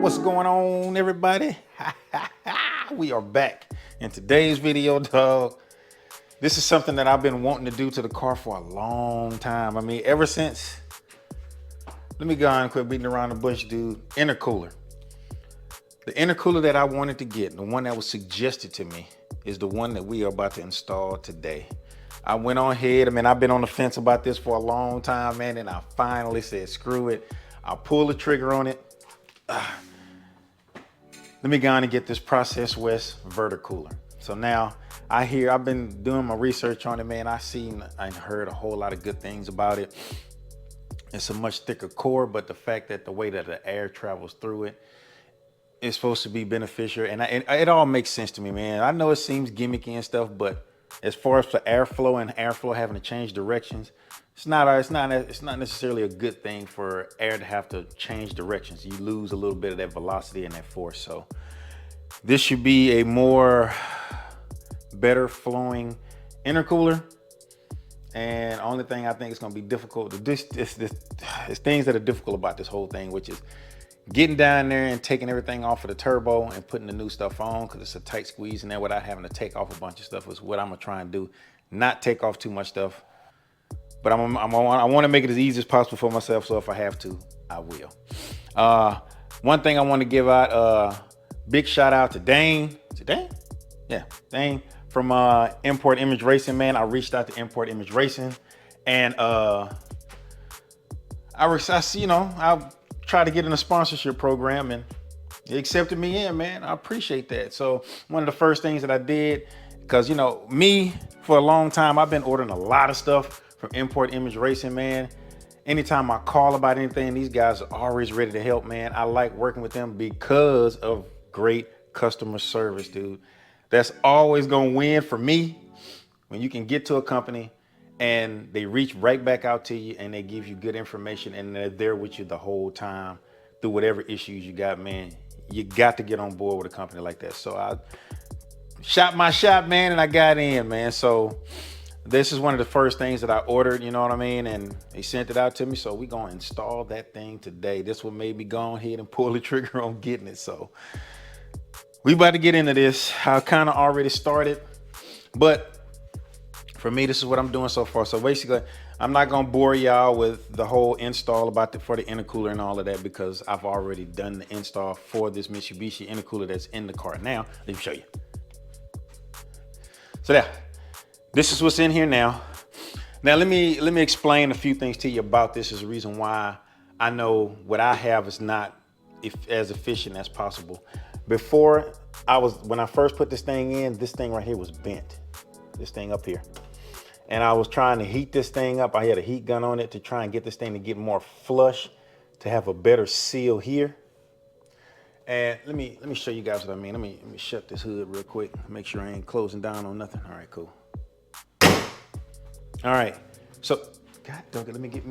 What's going on, everybody? We are back in today's video, dog. This is something that I've been wanting to do to the car for a long time. I mean, ever since, let me go on and quit beating around the bush, dude. Intercooler. The intercooler that I wanted to get, the one that was suggested to me, is the one that we are about to install today. I went on ahead, I mean, I've been on the fence about this for a long time, man, and I finally said, screw it. I'll pull the trigger on it. Let me go on and get this Process West Verticooler. So now I've been doing my research on it, man. I heard a whole lot of good things about it. It's a much thicker core, but the fact that the way that the air travels through it is supposed to be beneficial. And it all makes sense to me, man. I know it seems gimmicky and stuff, but as far as for airflow and airflow having to change directions, it's not necessarily a good thing for air to have to change directions. You lose a little bit of that velocity and that force. So this should be a better flowing intercooler. And only thing I think is going to be difficult, it's things that are difficult about this whole thing, which is getting down there and taking everything off of the turbo and putting the new stuff on, because it's a tight squeeze in there without having to take off a bunch of stuff is what I'm gonna try and do. Not take off too much stuff, but I want to make it as easy as possible for myself. So if I have to, I will. One thing I want to give out, big shout out to Dane. Is it Dane? Yeah, Dane from Import Image Racing, man. I reached out to Import Image Racing, and I tried to get in a sponsorship program, and they accepted me in, man. I appreciate that. So one of the first things that I did, because me, for a long time, I've been ordering a lot of stuff from Import Image Racing, man. Anytime I call about anything, these guys are always ready to help, man. I like working with them because of great customer service, dude. That's always gonna win for me. When you can get to a company and they reach right back out to you and they give you good information and they're there with you the whole time through whatever issues you got, man. You got to get on board with a company like that. So I shot my shot, man, and I got in, man. So this is one of the first things that I ordered, you know what I mean? And they sent it out to me. So we gonna install that thing today. This what made me go ahead and pull the trigger on getting it. So we about to get into this. I kind of already started, but for me, this is what I'm doing so far. So basically, I'm not gonna bore y'all with the whole install for the intercooler and all of that, because I've already done the install for this Mitsubishi intercooler that's in the car. Now, let me show you. So yeah, this is what's in here now. Now let me explain a few things to you about this. Is the reason why I know what I have is not as efficient as possible. Before, when I first put this thing in, this thing right here was bent. This thing up here. And I was trying to heat this thing up. I had a heat gun on it to try and get this thing to get more flush, to have a better seal here. And let me show you guys what I mean. Let me shut this hood real quick. Make sure I ain't closing down on nothing. All right, cool. All right. So, God dog it, let me get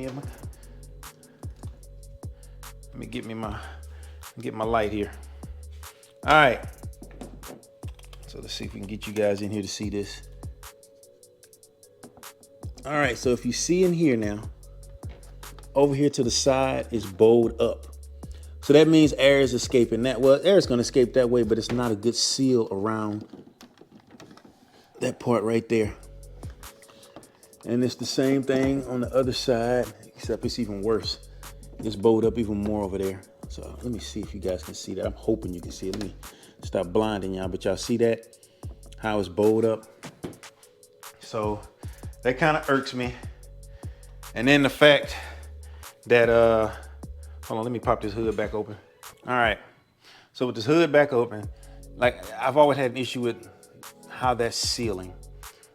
my light here. All right. So let's see if we can get you guys in here to see this. All right, so if you see in here now, over here to the side is bowed up. So that means air is escaping that. Well, air is going to escape that way, but it's not a good seal around that part right there. And it's the same thing on the other side, except it's even worse. It's bowed up even more over there. So let me see if you guys can see that. I'm hoping you can see it. Let me stop blinding y'all, but y'all see that? How it's bowed up. So that kind of irks me. And then the fact that, hold on, let me pop this hood back open. All right, so with this hood back open, like I've always had an issue with how that's sealing.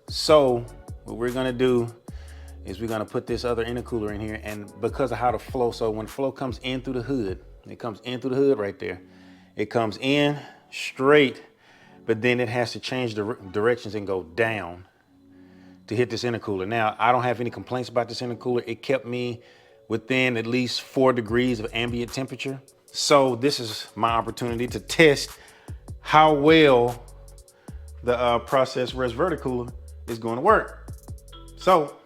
So what we're gonna do is we're gonna put this other intercooler in here, and because of how the flow, so when the flow comes in through the hood, it comes in through the hood right there. It comes in straight, but then it has to change the directions and go down to hit this intercooler. Now, I don't have any complaints about this intercooler. It kept me within at least 4 degrees of ambient temperature. So this is my opportunity to test how well the Process West Verticooler is going to work. So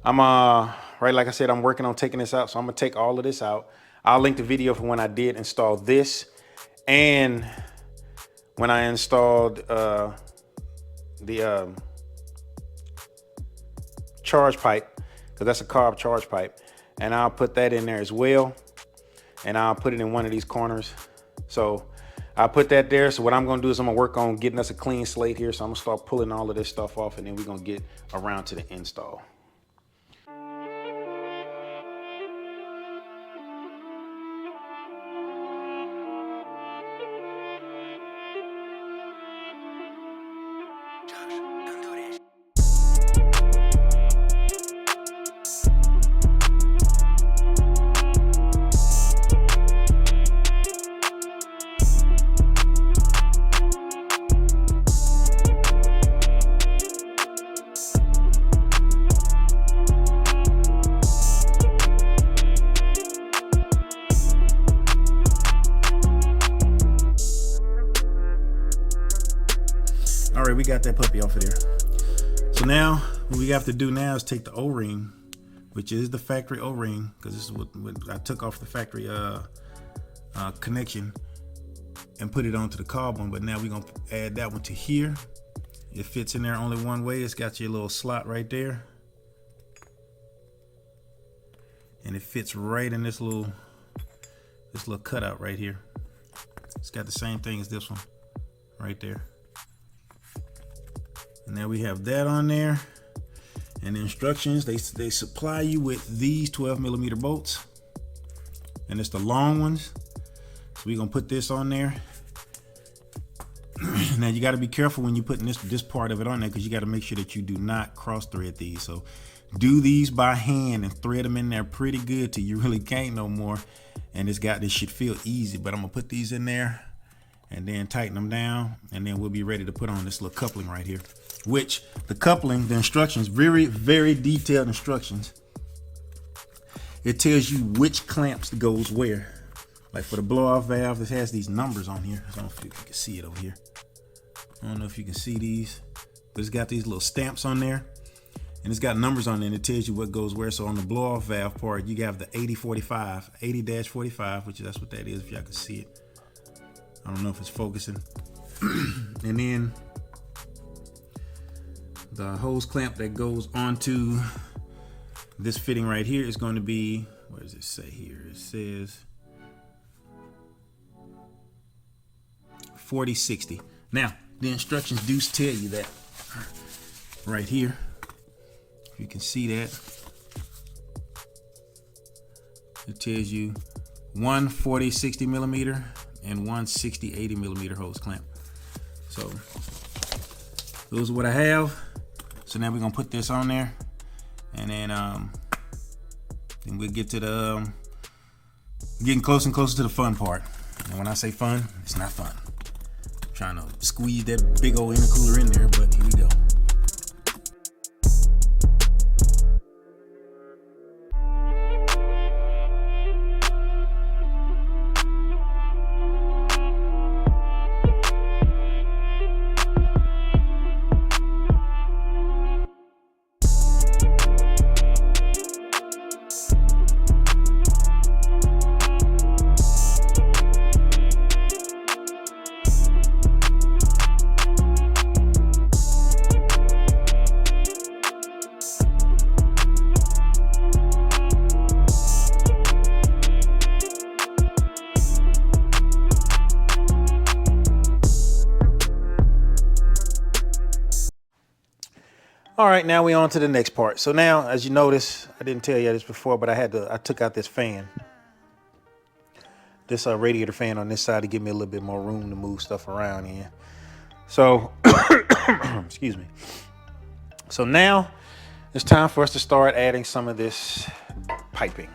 I'm right, like I said, I'm working on taking this out. So I'm gonna take all of this out. I'll link the video for when I did install this and when I installed the charge pipe, because that's a carb charge pipe, and I'll put that in there as well, and I'll put it in one of these corners. So I'll put that there. So what I'm gonna do is I'm gonna work on getting us a clean slate here. So I'm gonna start pulling all of this stuff off, and then we're gonna get around to the install. All right, we got that puppy off of there. So now what we have to do now is take the O-ring, which is the factory O-ring, because this is what I took off the factory connection and put it onto the carbon. But now we're gonna add that one to here. It fits in there only one way. It's got your little slot right there, and it fits right in this little cutout right here. It's got the same thing as this one right there. And now we have that on there. And the instructions, they supply you with these 12mm bolts, and it's the long ones. So we're gonna put this on there. Now you got to be careful when you're putting this part of it on there, because you got to make sure that you do not cross thread these. So do these by hand and thread them in there pretty good till you really can't no more. And this should feel easy. But I'm gonna put these in there and then tighten them down, and then we'll be ready to put on this little coupling right here. Which the coupling, the instructions, very, very detailed instructions. It tells you which clamps goes where. Like for the blow-off valve, this has these numbers on here. I don't know if you can see it over here. I don't know if you can see these, but it's got these little stamps on there, and it's got numbers on there, and it tells you what goes where. So on the blow-off valve part, you have the 8045, 80-45, which that's what that is, if y'all can see it. I don't know if it's focusing. And then the hose clamp that goes onto this fitting right here is going to be, what does it say here? It says 40-60. Now, the instructions do tell you that right here. If you can see that, it tells you one 40-60mm and one 60-80mm hose clamp. So those are what I have. So now we're gonna put this on there, and then we'll get to the getting closer and closer to the fun part. And when I say fun, it's not fun. I'm trying to squeeze that big old intercooler in there, but here we go. All right, now we on to the next part. So now, as you notice, I didn't tell you this before, but I took out this fan. This radiator fan on this side to give me a little bit more room to move stuff around in. So, excuse me. So now it's time for us to start adding some of this piping.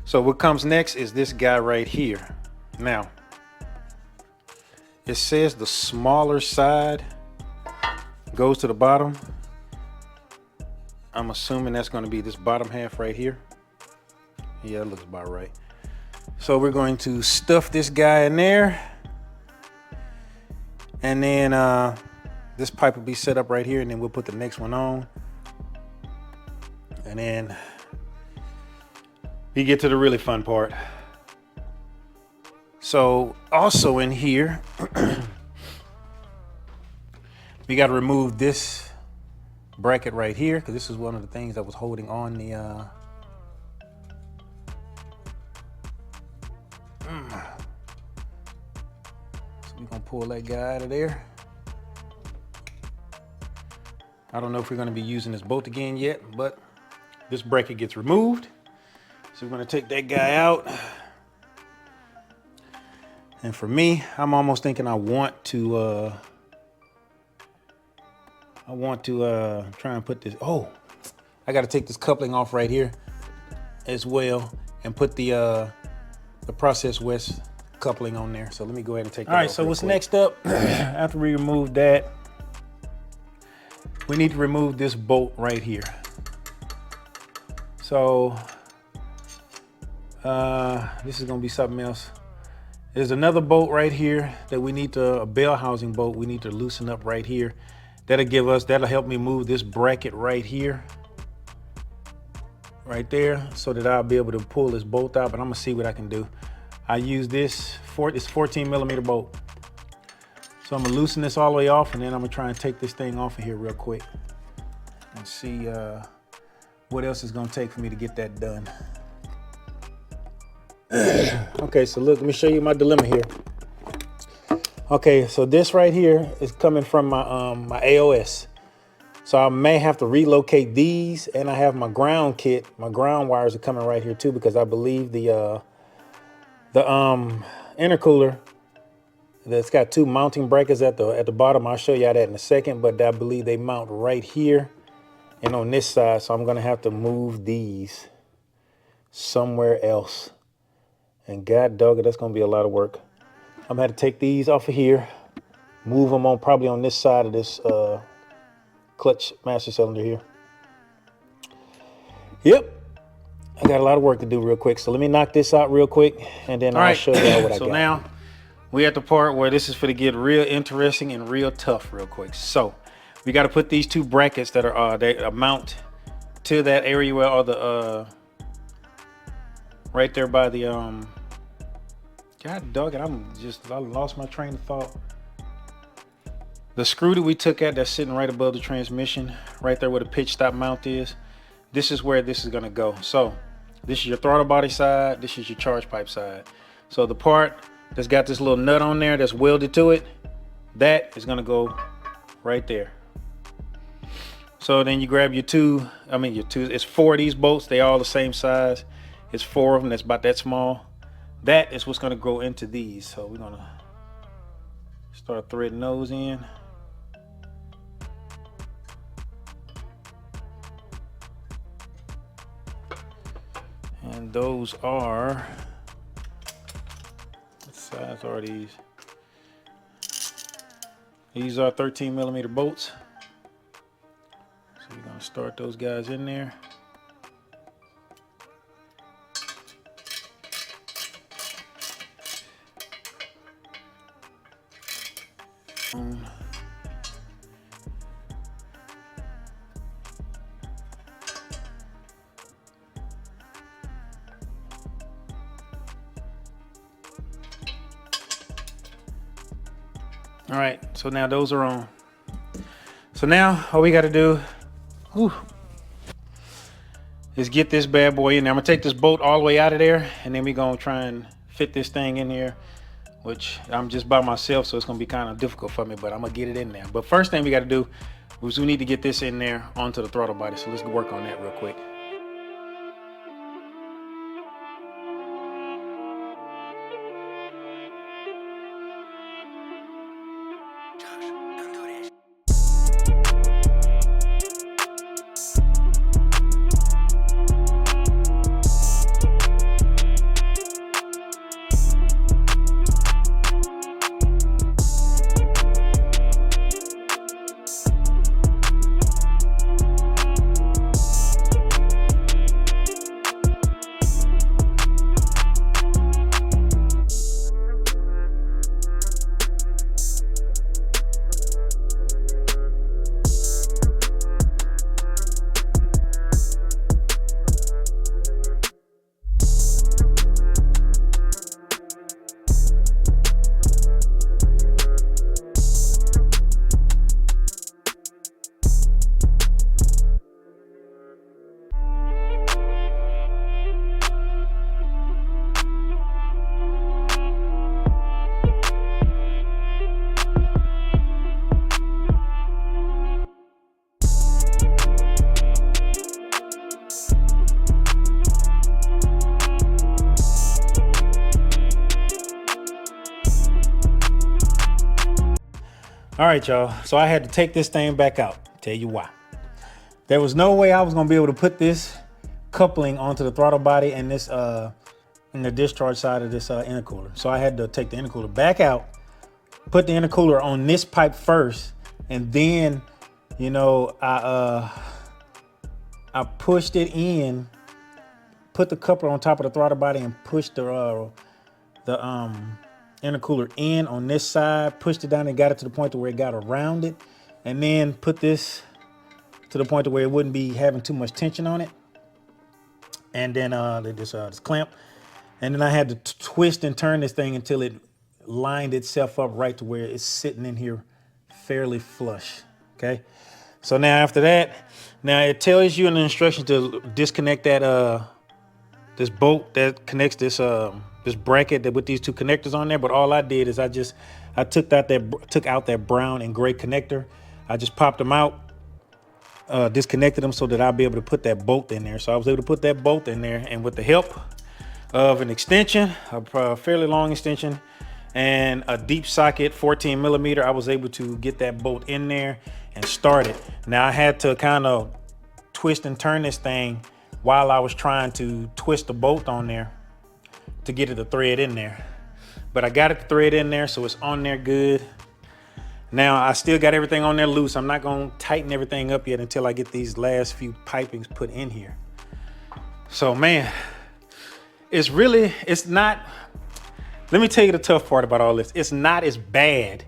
So what comes next is this guy right here. Now, it says the smaller side goes to the bottom. I'm assuming that's going to be this bottom half right here. Yeah, it looks about right. So we're going to stuff this guy in there, and then this pipe will be set up right here, and then we'll put the next one on, and then you get to the really fun part. So also in here, we got to remove this bracket right here, because this is one of the things that was holding on the so we're gonna pull that guy out of there. I don't know if we're gonna be using this bolt again yet, but this bracket gets removed. So we're gonna take that guy out. And for me, I'm almost thinking I want to try and put this, I gotta take this coupling off right here as well and put the process West coupling on there. So let me go ahead and take that off. All right, so what's next up, after we remove that, we need to remove this bolt right here. So this is gonna be something else. There's another bolt right here that we need to, a bell housing bolt we need to loosen up right here. That'll help me move this bracket right here, right there, so that I'll be able to pull this bolt out, but I'm gonna see what I can do. I use this 14 millimeter bolt. So I'm gonna loosen this all the way off, and then I'm gonna try and take this thing off of here real quick and see what else it's gonna take for me to get that done. Okay, so look, let me show you my dilemma here. Okay, so this right here is coming from my my AOS. So I may have to relocate these, and I have my ground kit. My ground wires are coming right here too, because I believe the intercooler that's got two mounting brackets at the bottom. I'll show you that in a second, but I believe they mount right here and on this side. So I'm gonna have to move these somewhere else. And god dog it, that's gonna be a lot of work. I'm gonna have to take these off of here, move them on probably on this side of this clutch master cylinder here. Yep, I got a lot of work to do real quick. So let me knock this out real quick, and then I'll show you what I got. So now we're at the part where this is for to get real interesting and real tough real quick. So we got to put these two brackets that are they mount to that area where all the right there by the god dog it, I lost my train of thought. The screw that we took out that's sitting right above the transmission, right there where the pitch stop mount is, this is where this is gonna go. So this is your throttle body side, this is your charge pipe side. So the part that's got this little nut on there that's welded to it, that is gonna go right there. So then you grab your it's 4 of these bolts, they all the same size. It's 4 of them that's about that small. That is what's gonna go into these. So we're gonna start threading those in. And those are, what size are these? These are 13 millimeter bolts. So we're gonna start those guys in there. All right, so now those are on. So now all we got to do is get this bad boy in there. I'm gonna take this bolt all the way out of there, and then we're gonna try and fit this thing in here, which I'm just by myself, so it's gonna be kind of difficult for me, but I'm gonna get it in there. But first thing we got to do is we need to get this in there onto the throttle body. So let's work on that real quick. All right, y'all. So I had to take this thing back out. Tell you why. There was no way I was gonna be able to put this coupling onto the throttle body and this in the discharge side of this intercooler. So I had to take the intercooler back out, put the intercooler on this pipe first, and then, you know, I pushed it in, put the coupler on top of the throttle body, and pushed the intercooler in on this side, pushed it down and got it to the point to where it got around it, and then put this to the point to where it wouldn't be having too much tension on it. And then this clamp. And then I had to twist and turn this thing until it lined itself up right to where it's sitting in here fairly flush. Okay. So now after that, now it tells you in the instruction to disconnect that this bolt that connects this this bracket with these two connectors on there. But all I did is I took out that brown and gray connector. I just popped them out, disconnected them so that I'll be able to put that bolt in there. So I was able to put that bolt in there, and with the help of an extension, a fairly long extension, and a deep socket 14 millimeter, I was able to get that bolt in there and start it. Now I had to kind of twist and turn this thing while I was trying to twist the bolt on there to get it to thread in there. But I got it to thread in there, so it's on there good. Now I still got everything on there loose. I'm not gonna tighten everything up yet until I get these last few pipings put in here. So man, it's not, let me tell you the tough part about all this. It's not as bad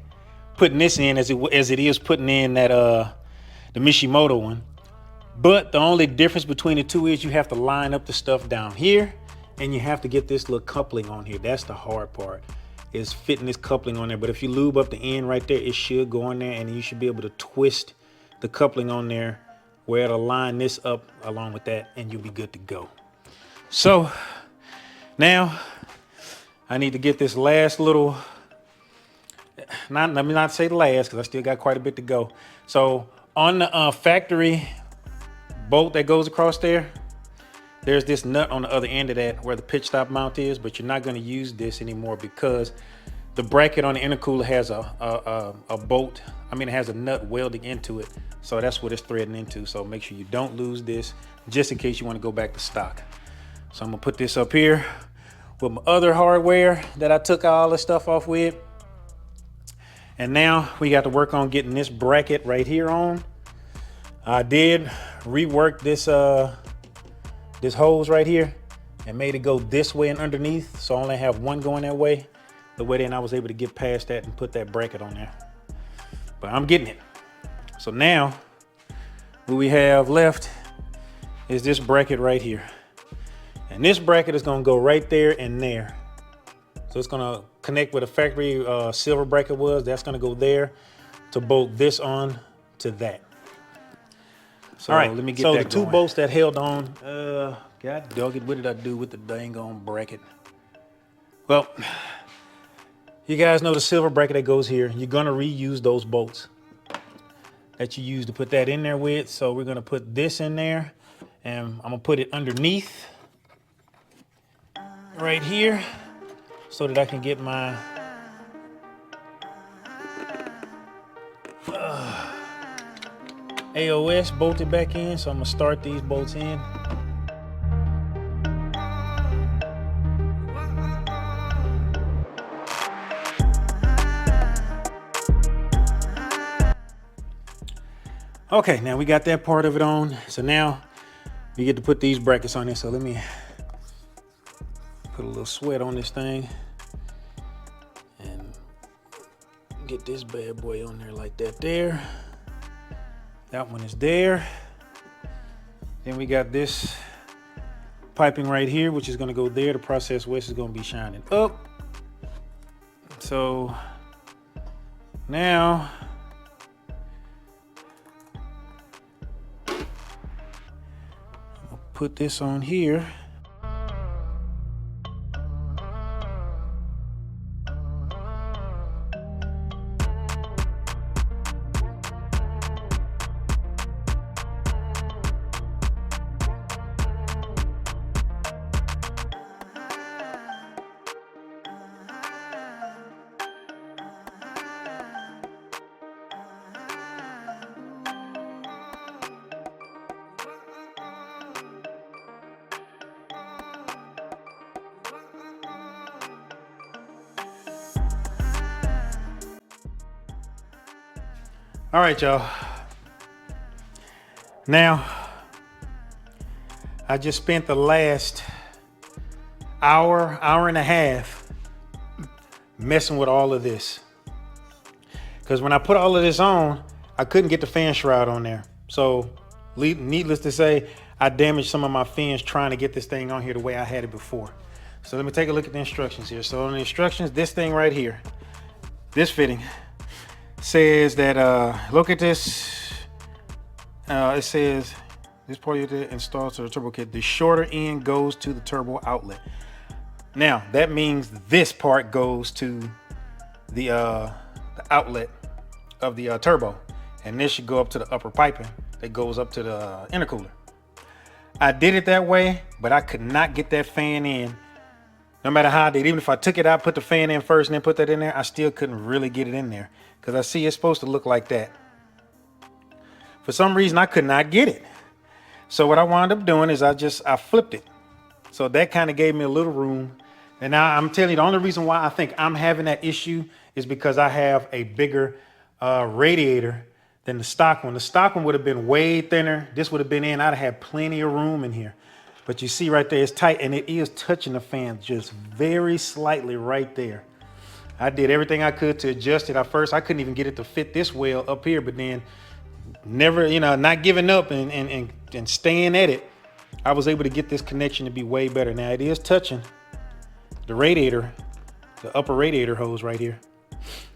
putting this in as it is putting in that the Mishimoto one. But the only difference between the two is you have to line up the stuff down here, and you have to get this little coupling on here. That's the hard part, is fitting this coupling on there. But if you lube up the end right there, it should go on there, and you should be able to twist the coupling on there where it'll line this up along with that, and you'll be good to go. So now I need to get this last little, let me not say the last, because I still got quite a bit to go. So on the factory bolt that goes across there, there's this nut on the other end of that where the pitch stop mount is, but you're not going to use this anymore because the bracket on the intercooler has a bolt. I mean, it has a nut welding into it. So that's what it's threading into. So make sure you don't lose this just in case you want to go back to stock. So I'm gonna put this up here with my other hardware that I took all the stuff off with. And now we got to work on getting this bracket right here on. I did rework this this hose right here and made it go this way and underneath, so I only have one going that way. The way then I was able to get past that and put that bracket on there. But I'm getting it. So now what we have left is this bracket right here. And this bracket is gonna go right there and there. So it's gonna connect where the factory silver bracket was. That's gonna go there to bolt this on to that. So all right, let me get that going. So the two bolts that held on, God dog it, what did I do with the dang on bracket? Well, you guys know the silver bracket that goes here. You're gonna reuse those bolts that you used to put that in there with. So we're gonna put this in there, and I'm gonna put it underneath right here so that I can get my AOS bolted back in. So I'm gonna start these bolts in. Okay, now we got that part of it on. So now we get to put these brackets on here. So let me put a little sweat on this thing and get this bad boy on there like that there. That one is there. Then we got this piping right here, which is gonna go there. The process west is gonna be shining up. So now I'll put this on here. All right, y'all. Now, I just spent the last hour and a half messing with all of this. Because when I put all of this on, I couldn't get the fan shroud on there. So, needless to say, I damaged some of my fins trying to get this thing on here the way I had it before. So let me take a look at the instructions here. So on the instructions, this thing right here, this fitting, says that, look at this. It says, this part of the installed to the turbo kit, the shorter end goes to the turbo outlet. Now, that means this part goes to the outlet of the turbo. And this should go up to the upper piping that goes up to the intercooler. I did it that way, but I could not get that fan in. No matter how I did, even if I took it out, put the fan in first and then put that in there, I still couldn't really get it in there. Because I see it's supposed to look like that. For some reason, I could not get it. So what I wound up doing is I flipped it. So that kind of gave me a little room. And now I'm telling you, the only reason why I think I'm having that issue is because I have a bigger radiator than the stock one. The stock one would have been way thinner. This would have been in. I'd have had plenty of room in here. But you see right there, it's tight, and it is touching the fan just very slightly right there. I did everything I could to adjust it. At first, I couldn't even get it to fit this well up here, but then never, not giving up and staying at it, I was able to get this connection to be way better. Now it is touching the radiator, the upper radiator hose right here.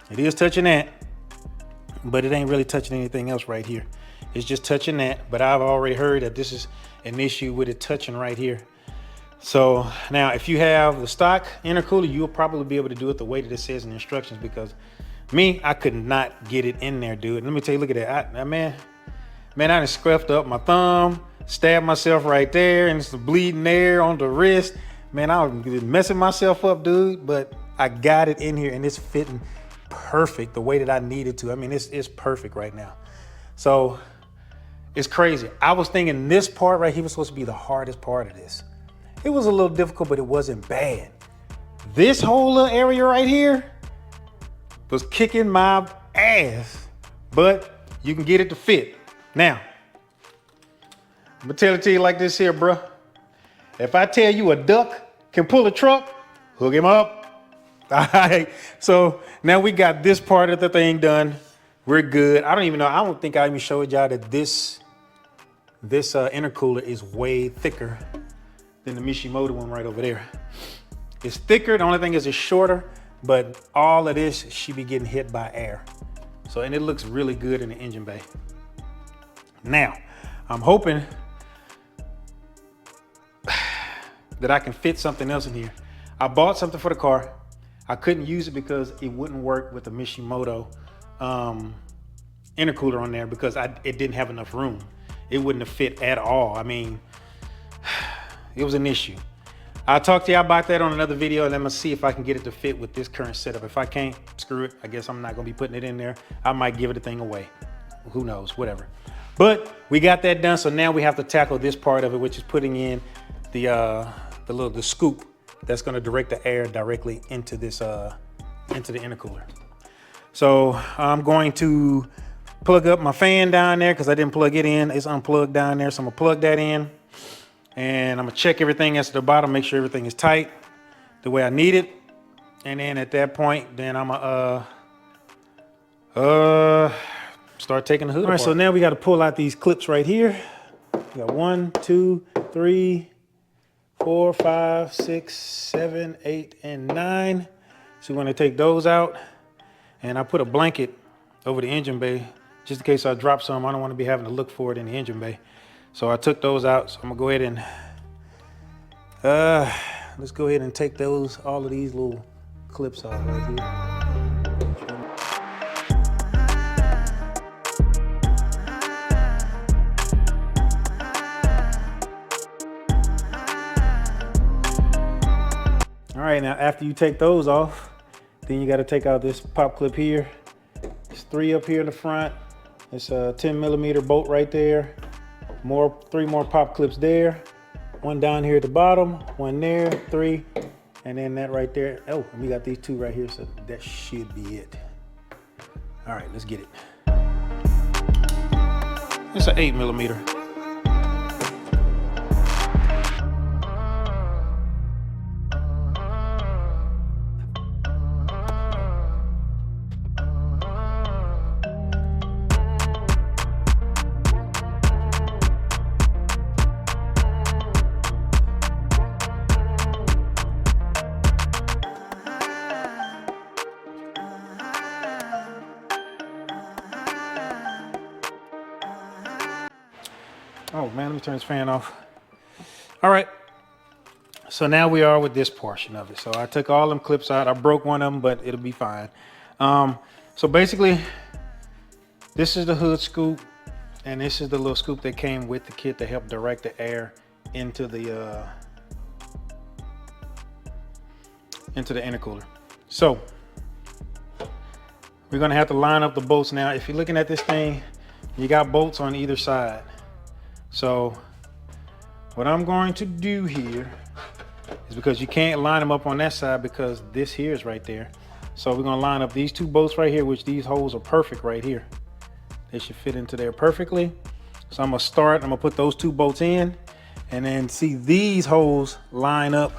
It is touching that, but it ain't really touching anything else right here. It's just touching that, but I've already heard that this is an issue with it touching right here. So now if you have the stock intercooler, you'll probably be able to do it the way that it says in the instructions, because me, I could not get it in there, dude. Let me tell you, look at that. Man, I done scuffed up my thumb, stabbed myself right there, and it's bleeding there on the wrist. Man, I was messing myself up, dude, but I got it in here and it's fitting perfect the way that I needed to. I mean, it's perfect right now. So it's crazy. I was thinking this part right here was supposed to be the hardest part of this. It was a little difficult, but it wasn't bad. This whole little area right here was kicking my ass, but you can get it to fit. Now, I'm gonna tell it to you like this here, bro. If I tell you a duck can pull a truck, hook him up. All right, so now we got this part of the thing done. We're good. I don't think I even showed y'all that this intercooler is way thicker than the Mishimoto one right over there. It's thicker, the only thing is it's shorter, but all of this should be getting hit by air. So, and it looks really good in the engine bay. Now, I'm hoping that I can fit something else in here. I bought something for the car. I couldn't use it because it wouldn't work with the Mishimoto intercooler on there because it didn't have enough room. It wouldn't have fit at all. I mean, it was an issue. I'll talk to you about that on another video, and I'm gonna see if I can get it to fit with this current setup. If I can't, screw it. I guess I'm not gonna be putting it in there. I might give it a thing away. Who knows, whatever. But we got that done, so now we have to tackle this part of it, which is putting in the scoop that's gonna direct the air directly into this into the intercooler. So I'm going to plug up my fan down there because I didn't plug it in. It's unplugged down there, so I'm gonna plug that in. And I'm gonna check everything that's at the bottom, make sure everything is tight the way I need it. And then at that point, then I'm gonna start taking the hood apart. All right, so now we gotta pull out these clips right here. We got 1, 2, 3, 4, 5, 6, 7, 8, and 9. So we're gonna take those out. And I put a blanket over the engine bay just in case I drop some. I don't wanna be having to look for it in the engine bay. So I took those out. So I'm gonna go ahead and let's go ahead and take all of these little clips off right here. All right, now after you take those off, then you got to take out this pop clip here. There's 3 up here in the front. It's a 10mm bolt right there. 3 more pop clips there. 1 down here at the bottom, 1 there, 3, and then that right there. Oh, and we got these 2 right here, so that should be it. All right, let's get it. It's an 8mm. Oh man, let me turn this fan off. All right, so now we are with this portion of it. So I took all them clips out. I broke one of them, but it'll be fine. So basically, this is the hood scoop, and this is the little scoop that came with the kit to help direct the air into the intercooler. So we're gonna have to line up the bolts now. If you're looking at this thing, you got bolts on either side. So what I'm going to do here is, because you can't line them up on that side because this here is right there. So we're gonna line up these two bolts right here, which these holes are perfect right here. They should fit into there perfectly. So I'm gonna put those two bolts in, and then see these holes line up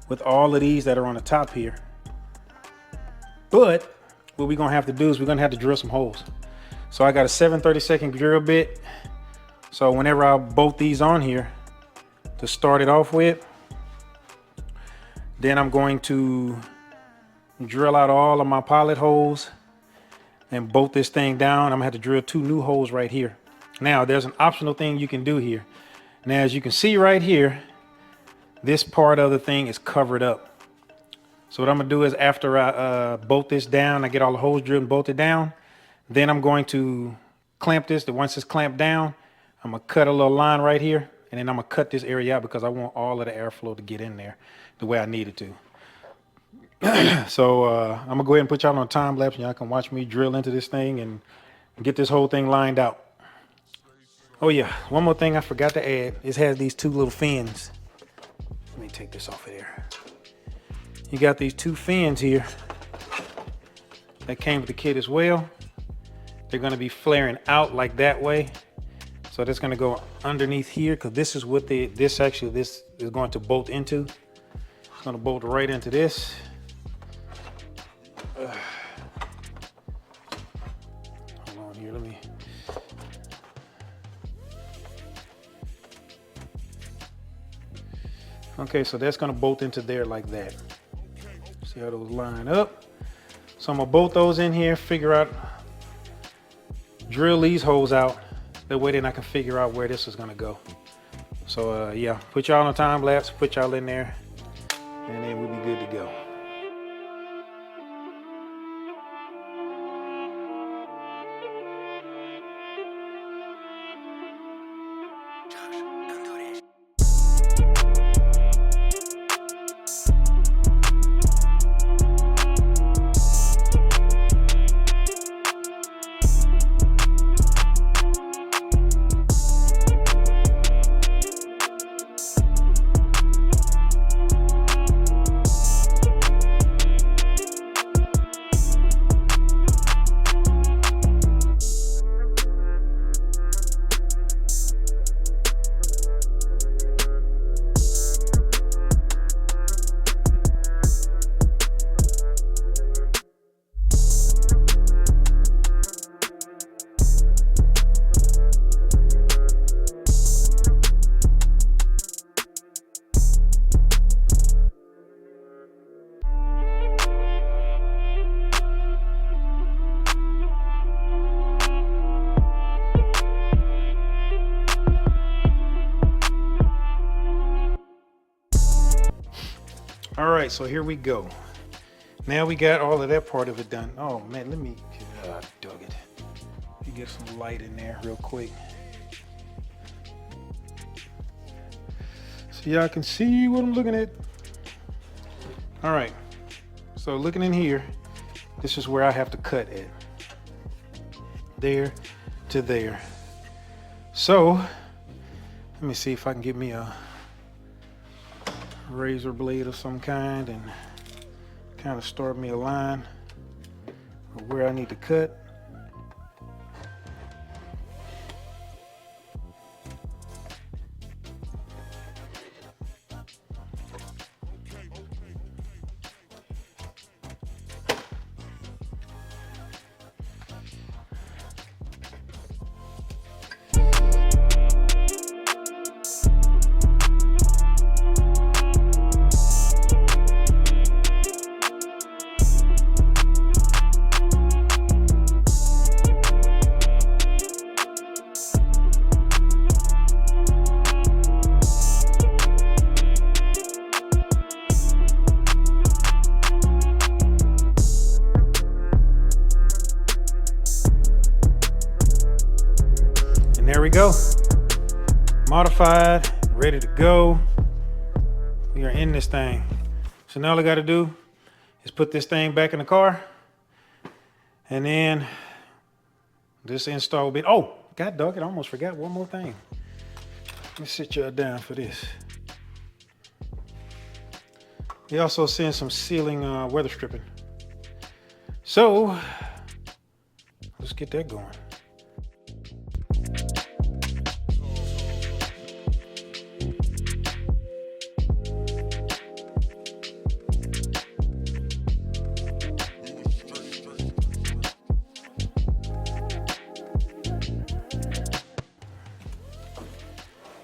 with all of these that are on the top here. But what we're gonna have to do is we're gonna have to drill some holes. So I got a 7/32 drill bit. So whenever I bolt these on here to start it off with, then I'm going to drill out all of my pilot holes and bolt this thing down. I'm gonna have to drill 2 new holes right here. Now there's an optional thing you can do here. Now as you can see right here, this part of the thing is covered up. So what I'm gonna do is, after I bolt this down, I get all the holes drilled and bolted down, then I'm going to clamp this. Once it's clamped down, I'm gonna cut a little line right here, and then I'm gonna cut this area out because I want all of the airflow to get in there the way I need it to. So I'm gonna go ahead and put y'all on a time lapse, and y'all can watch me drill into this thing and get this whole thing lined out. Oh yeah, one more thing I forgot to add. It has these 2 little fins. Let me take this off of there. You got these 2 fins here that came with the kit as well. They're gonna be flaring out like that way. So that's gonna go underneath here, because this is what this is going to bolt into. It's gonna bolt right into this. Hold on here, let me. Okay, so that's gonna bolt into there like that. See how those line up? So I'm gonna bolt those in here, drill these holes out. That way then I can figure out where this is gonna go. So yeah, put y'all on a time lapse, put y'all in there, and then we'll be good to go. All right, so here we go. Now we got all of that part of it done. Oh man, let me, dug it. Let me get some light in there real quick, so y'all can see what I'm looking at. All right, so looking in here, this is where I have to cut at. There to there. So let me see if I can get me a razor blade of some kind and kind of start me a line of where I need to cut. go. Modified, ready to go. We are in this thing. So now all I gotta do is put this thing back in the car. And then this install bit. Oh, God dog it, I almost forgot one more thing. Let me sit y'all down for this. They also send some sealing weather stripping. So let's get that going.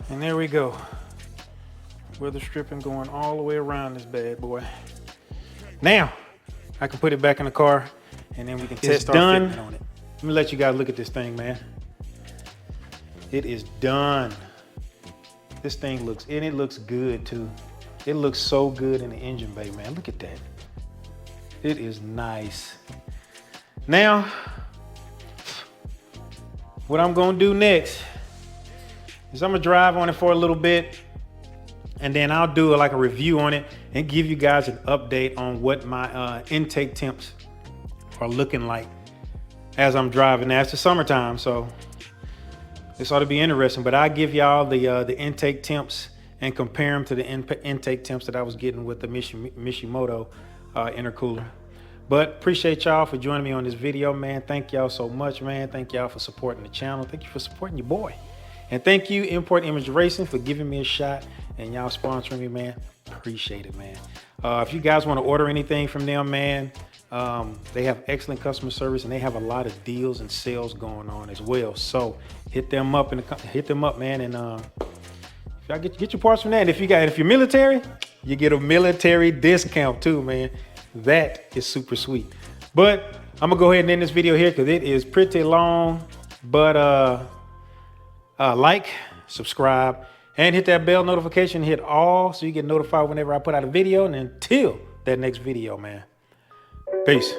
And there we go. Weather stripping going all the way around this bad boy. Now, I can put it back in the car and then we can test our fitment on it. Let me let you guys look at this thing, man. It is done. This thing looks, and it looks good too. It looks so good in the engine bay, man. Look at that. It is nice. Now, what I'm gonna do next is I'm gonna drive on it for a little bit, and then I'll do like a review on it and give you guys an update on what my intake temps are looking like as I'm driving. Now it's the summertime, so this ought to be interesting, but I'll give y'all the intake temps and compare them to the intake temps that I was getting with the Mishimoto intercooler. But appreciate y'all for joining me on this video, man. Thank y'all so much, man. Thank y'all for supporting the channel. Thank you for supporting your boy. And thank you, Import Image Racing, for giving me a shot and y'all sponsoring me, man. Appreciate it, man. If you guys want to order anything from them, man, they have excellent customer service and they have a lot of deals and sales going on as well. So hit them up man. And if y'all get your parts from that. And if you're military, you get a military discount too, man. That is super sweet. But I'm gonna go ahead and end this video here because it is pretty long. But like, subscribe, and hit that bell notification, hit all so you get notified whenever I put out a video. And until that next video, man, peace.